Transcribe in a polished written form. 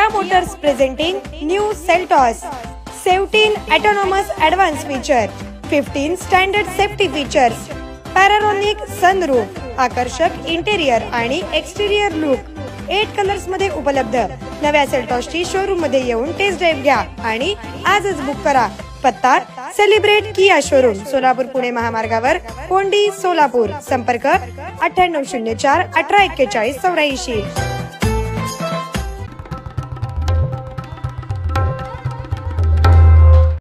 Kia Motors presenting new Seltos 17 autonomous advanced feature, 15 standard safety features, panoramic sunroof, आकर्षक interior आणि exterior look 8 colours मध्ये उपलब्ध। नव्या सेल्टॉसची showroom मध्ये येऊन टेस्ट ड्राइव्ह घ्या आणि आजच बुक करा। पत्ता celebrate Kia showroom, Solapur Pune महामार्गावर, कोंडी सोलापूर। संपर्क 9804 1841 84।